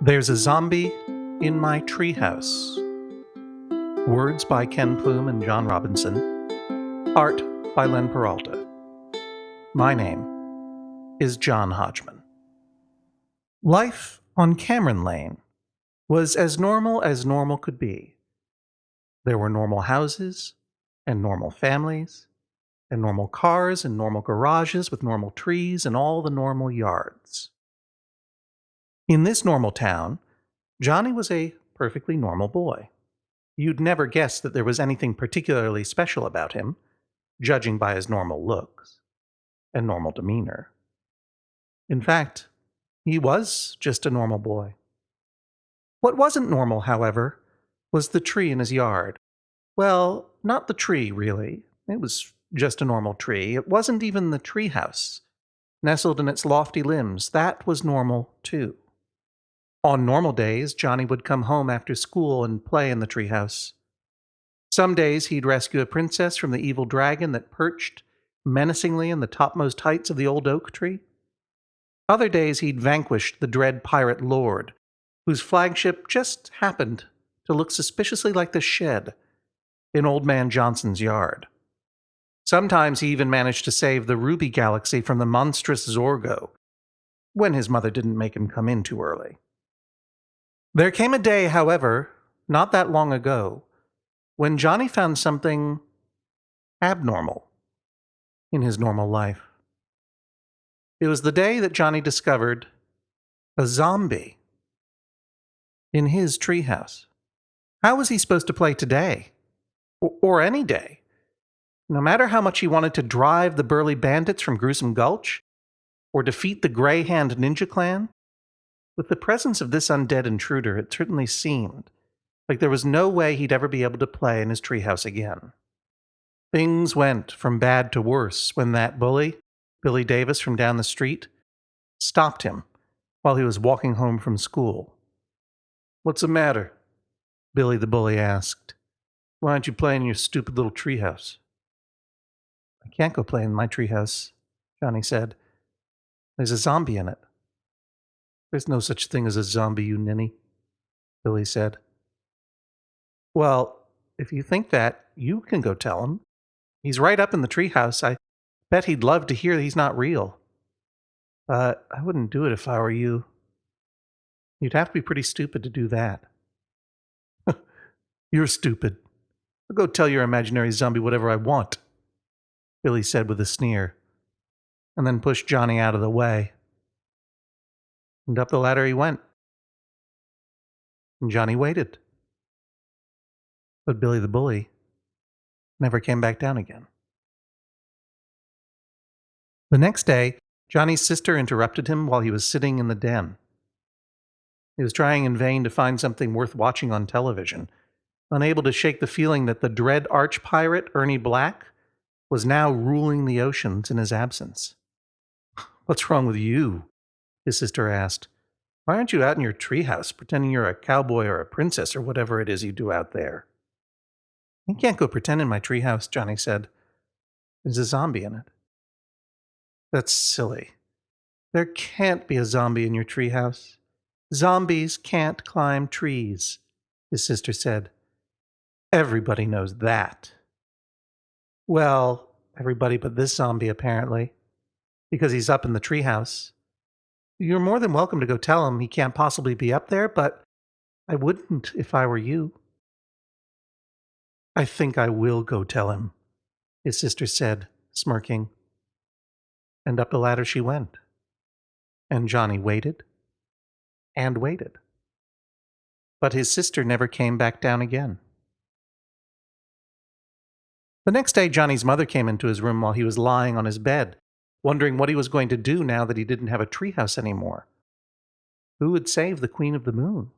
There's a zombie in my treehouse. Words by Ken Plume and John Robinson. Art by Len Peralta. My name is John Hodgman. Life on Cameron Lane was as normal could be. There were normal houses, and normal families, and normal cars, and normal garages with normal trees, and all the normal yards. In this normal town, Johnny was a perfectly normal boy. You'd never guess that there was anything particularly special about him, judging by his normal looks and normal demeanor. In fact, he was just a normal boy. What wasn't normal, however, was the tree in his yard. Well, not the tree, really. It was just a normal tree. It wasn't even the treehouse. Nestled in its lofty limbs, that was normal, too. On normal days, Johnny would come home after school and play in the treehouse. Some days he'd rescue a princess from the evil dragon that perched menacingly in the topmost heights of the old oak tree. Other days he'd vanquished the dread pirate lord, whose flagship just happened to look suspiciously like the shed in Old Man Johnson's yard. Sometimes he even managed to save the Ruby Galaxy from the monstrous Zorgo, when his mother didn't make him come in too early. There came a day, however, not that long ago, when Johnny found something abnormal in his normal life. It was the day that Johnny discovered a zombie in his treehouse. How was he supposed to play today? Or any day? No matter how much he wanted to drive the burly bandits from Gruesome Gulch, or defeat the Grey Hand Ninja Clan, with the presence of this undead intruder, it certainly seemed like there was no way he'd ever be able to play in his treehouse again. Things went from bad to worse when that bully, Billy Davis from down the street, stopped him while he was walking home from school. "What's the matter?" Billy the bully asked. "Why aren't you playing in your stupid little treehouse?" "I can't go play in my treehouse," Johnny said. "There's a zombie in it." "There's no such thing as a zombie, you ninny," Billy said. "Well, if you think that, you can go tell him. He's right up in the treehouse. I bet he'd love to hear he's not real." "But I wouldn't do it if I were you." "You'd have to be pretty stupid to do that." "You're stupid. I'll go tell your imaginary zombie whatever I want," Billy said with a sneer, and then pushed Johnny out of the way. And up the ladder he went. And Johnny waited. But Billy the bully never came back down again. The next day, Johnny's sister interrupted him while he was sitting in the den. He was trying in vain to find something worth watching on television, unable to shake the feeling that the dread arch-pirate Ernie Black was now ruling the oceans in his absence. "What's wrong with you?" his sister asked. "Why aren't you out in your treehouse pretending you're a cowboy or a princess or whatever it is you do out there?" "I can't go pretend in my treehouse," Johnny said. "There's a zombie in it." "That's silly. There can't be a zombie in your treehouse. Zombies can't climb trees," his sister said. "Everybody knows that." "Well, everybody but this zombie, apparently, because he's up in the treehouse. You're more than welcome to go tell him he can't possibly be up there, but I wouldn't if I were you." "I think I will go tell him," his sister said, smirking. And up the ladder she went. And Johnny waited and waited. But his sister never came back down again. The next day, Johnny's mother came into his room while he was lying on his bed, wondering what he was going to do now that he didn't have a treehouse anymore. Who would save the Queen of the Moon?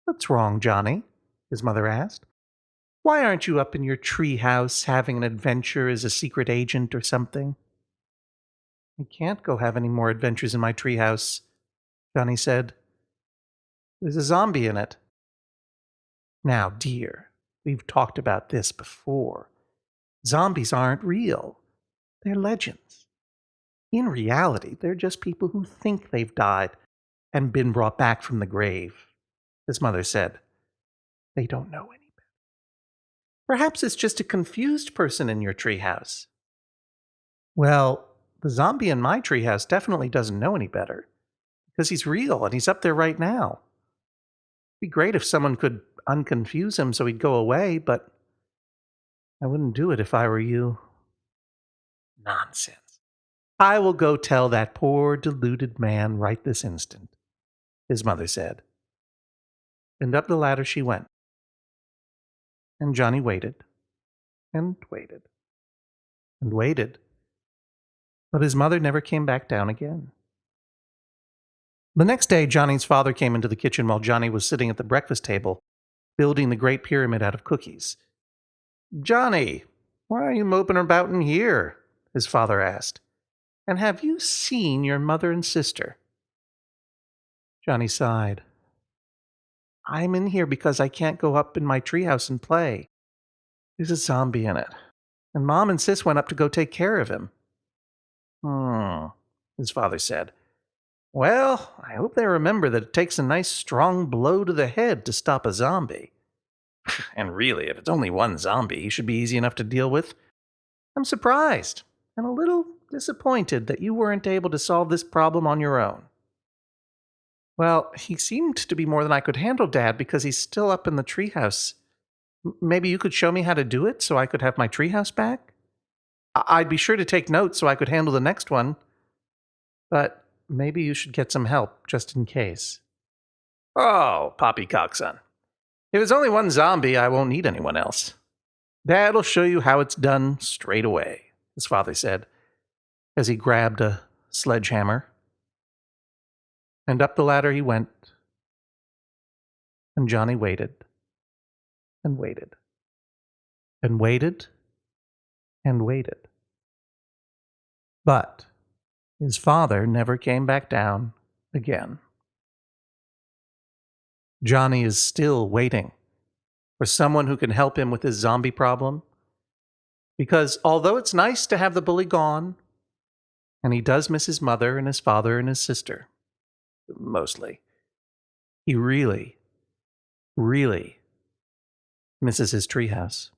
"What's wrong, Johnny?" his mother asked. "Why aren't you up in your treehouse having an adventure as a secret agent or something?" "I can't go have any more adventures in my treehouse," Johnny said. "There's a zombie in it." "Now, dear, we've talked about this before. Zombies aren't real. They're legends. In reality, they're just people who think they've died and been brought back from the grave, his mother said. They don't know any better. Perhaps it's just a confused person in your treehouse. Well, the zombie in my treehouse definitely doesn't know any better, because he's real and he's up there right now. It'd be great if someone could unconfuse him so he'd go away, but I wouldn't do it if I were you. Nonsense. I will go tell that poor, deluded man right this instant, his mother said. And up the ladder she went. And Johnny waited, and waited, and waited. But his mother never came back down again. The next day, Johnny's father came into the kitchen while Johnny was sitting at the breakfast table, building the Great Pyramid out of cookies. Johnny, why are you moping about in here? His father asked. And have you seen your mother and sister? Johnny sighed. I'm in here because I can't go up in my treehouse and play. There's a zombie in it, and Mom and Sis went up to go take care of him. His father said. Well, I hope they remember that it takes a nice strong blow to the head to stop a zombie. And really, if it's only one zombie, he should be easy enough to deal with. I'm surprised and a little disappointed that you weren't able to solve this problem on your own. Well, he seemed to be more than I could handle, Dad, because he's still up in the treehouse. Maybe you could show me how to do it so I could have my treehouse back? I'd be sure to take notes so I could handle the next one. But maybe you should get some help, just in case. Oh, poppycockson. If it's only one zombie, I won't need anyone else. Dad'll show you how it's done straight away, his father said, as he grabbed a sledgehammer. And up the ladder he went. And Johnny waited, and waited, and waited, and waited. But his father never came back down again. Johnny is still waiting for someone who can help him with his zombie problem. Because although it's nice to have the bully gone, and he does miss his mother and his father and his sister, mostly, he really, really misses his treehouse.